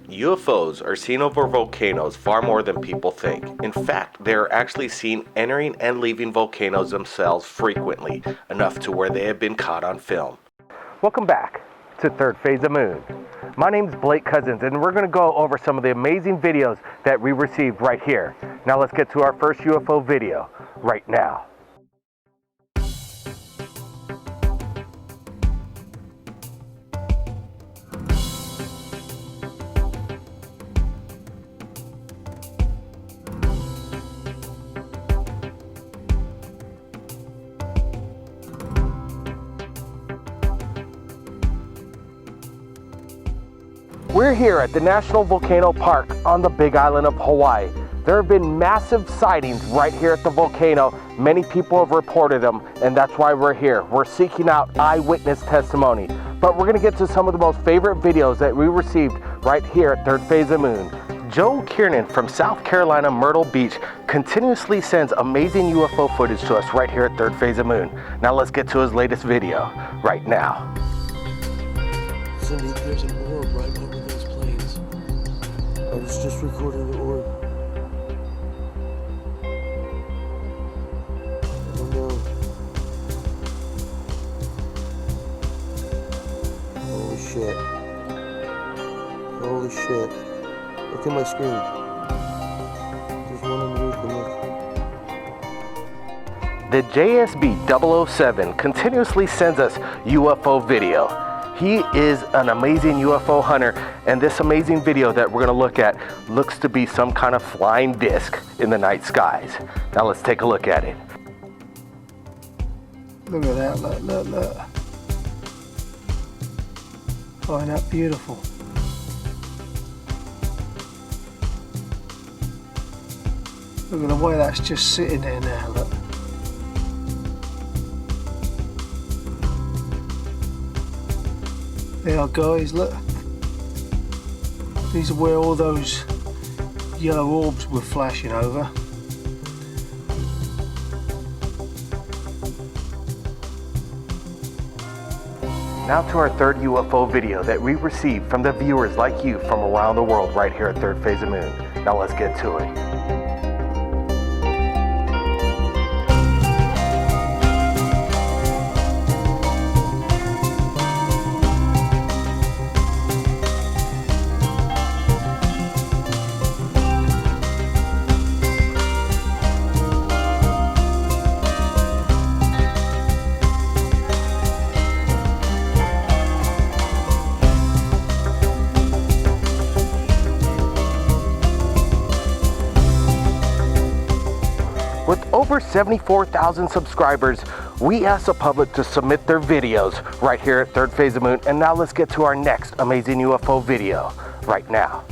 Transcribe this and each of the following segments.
UFOs are seen over volcanoes far more than people think. In fact, they are actually seen entering and leaving volcanoes themselves frequently, enough to where they have been caught on film. Welcome back to Third Phase of Moon. My name is Blake Cousins, and we're going to go over some of the amazing videos that we received right here. Now let's get to our first UFO video right now. We're here at the National Volcano Park on the Big Island of Hawaii. There have been massive sightings right here at the volcano. Many people have reported them, and that's why we're here. We're seeking out eyewitness testimony. But we're gonna get to some of the most favorite videos that we received right here at Third Phase of Moon. Joe Kiernan from South Carolina, Myrtle Beach, continuously sends amazing UFO footage to us right here at Third Phase of Moon. Now let's get to his latest video right now. Cindy, there's an orb right over those planes. I was just recording the orb. I don't know. Holy shit. Holy shit. Look at my screen. There's one on the roof and look. The JSB 007 continuously sends us UFO video. He is an amazing UFO hunter, and this amazing video that we're going to look at looks to be some kind of flying disc in the night skies. Now let's take a look at it. Look at that, look. Oh, isn't that beautiful? Look at the way that's just sitting there now, look. There guys, look. These are where all those yellow orbs were flashing over. Now to our third UFO video that we received from the viewers like you from around the world right here at Third Phase of Moon. Now let's get to it. With over 74,000 subscribers, we asked the public to submit their videos right here at Third Phase of Moon. And now let's get to our next amazing UFO video right now.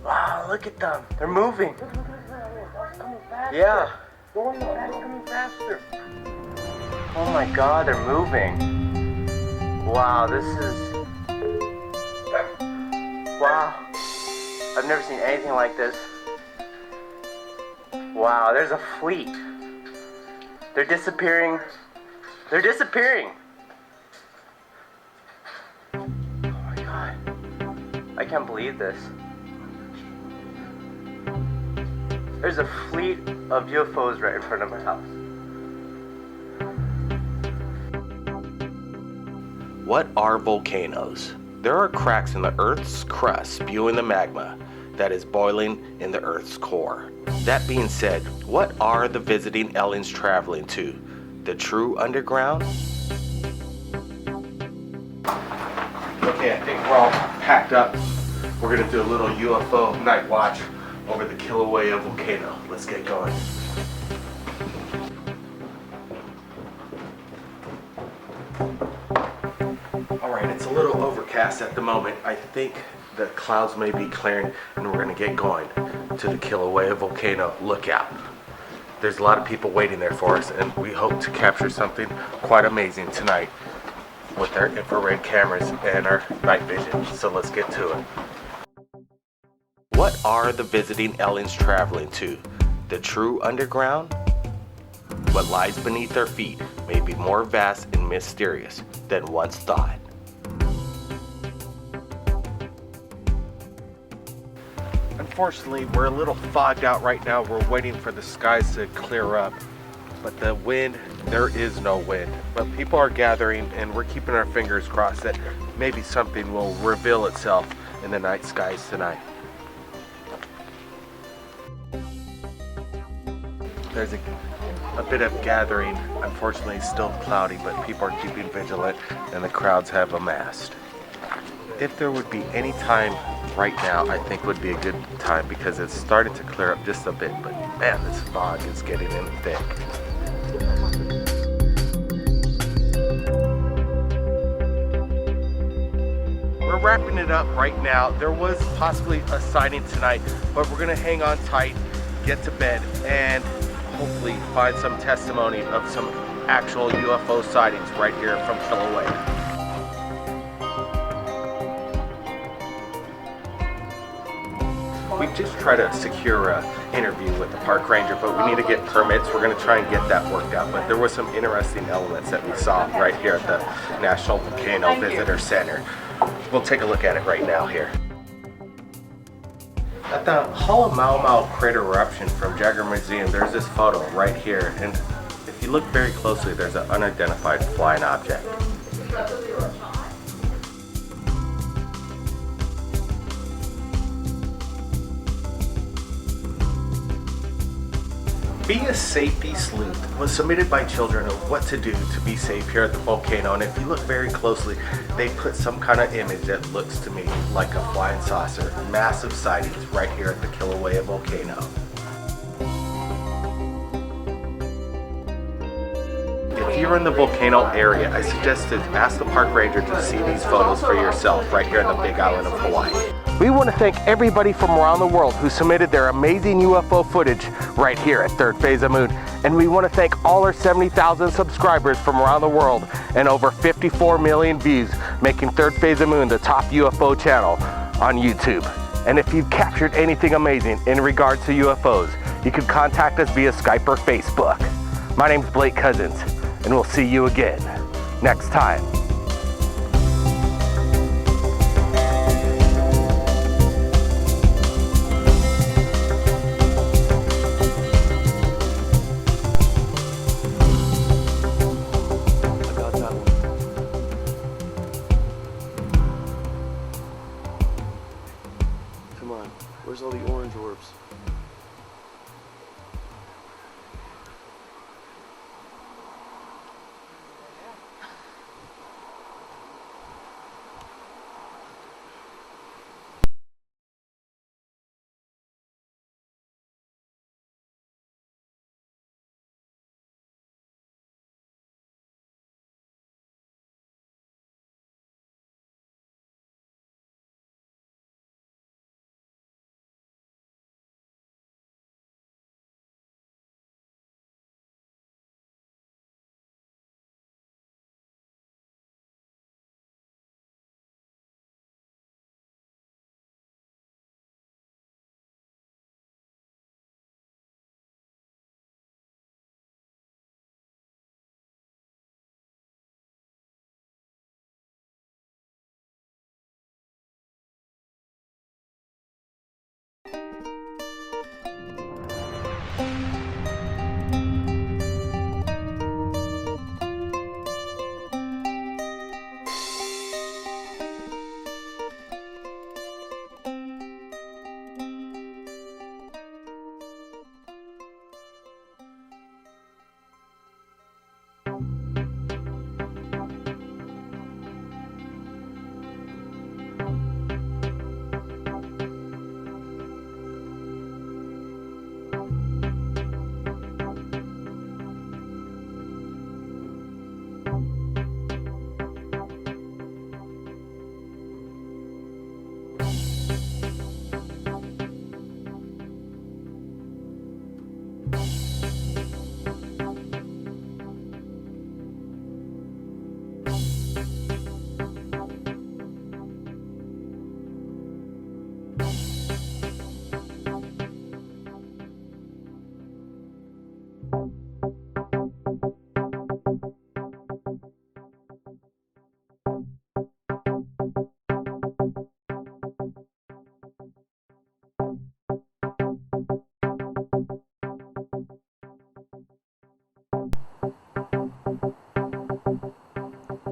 Wow, look at them. They're moving. Yeah. Going faster. Oh my God, they're moving. Wow, this is... Wow. I've never seen anything like this. Wow, there's a fleet. They're disappearing. They're disappearing. Oh my God. I can't believe this. There's a fleet of UFOs right in front of my house. What are volcanoes? There are cracks in the Earth's crust spewing the magma that is boiling in the Earth's core. That being said, what are the visiting aliens traveling to? The true underground? Okay, I think we're all packed up. We're gonna do a little UFO night watch over the Kilauea volcano. Let's get going. All right, it's a little overcast at the moment. I think the clouds may be clearing and we're gonna get going to the Kilauea volcano lookout. There's a lot of people waiting there for us, and we hope to capture something quite amazing tonight with our infrared cameras and our night vision. So let's get to it. What are the visiting aliens traveling to? The true underground? What lies beneath their feet may be more vast and mysterious than once thought. Unfortunately, we're a little fogged out right now. We're waiting for the skies to clear up. But the wind, there is no wind. But people are gathering, and we're keeping our fingers crossed that maybe something will reveal itself in the night skies tonight. There's a bit of gathering. Unfortunately, it's still cloudy, but people are keeping vigilant, and the crowds have amassed. If there would be any time right now, I think would be a good time because it's starting to clear up just a bit, but man, this fog is getting in thick. We're wrapping it up right now. There was possibly a sighting tonight, but we're gonna hang on tight, get to bed, and hopefully find some testimony of some actual UFO sightings right here from Kilauea. We just tried to secure an interview with the park ranger, but we need to get permits. We're going to try and get that worked out. But there were some interesting elements that we saw right here at the National Volcano Visitor Center. We'll take a look at it right now here. At the Hall of Mau Mau crater eruption from Jagger Museum, there's this photo right here. And if you look very closely, there's an unidentified flying object. Be a Safety Sleuth was submitted by children of what to do to be safe here at the volcano, and if you look very closely, they put some kind of image that looks to me like a flying saucer. Massive sightings right here at the Kilauea volcano. If you're in the volcano area, I suggest to ask the park ranger to see these photos for yourself right here on the Big Island of Hawaii. We want to thank everybody from around the world who submitted their amazing UFO footage right here at Third Phase of Moon. And we want to thank all our 70,000 subscribers from around the world and over 54 million views, making Third Phase of Moon the top UFO channel on YouTube. And if you've captured anything amazing in regards to UFOs, you can contact us via Skype or Facebook. My name's Blake Cousins, and we'll see you again next time.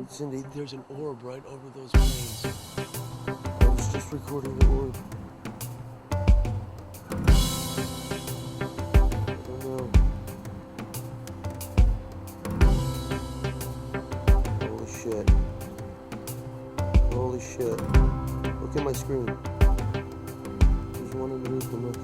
Cindy, there's an orb right over those planes. I was just recording the orb. I don't know. Holy shit. Holy shit. Look at my screen. There's one underneath the look.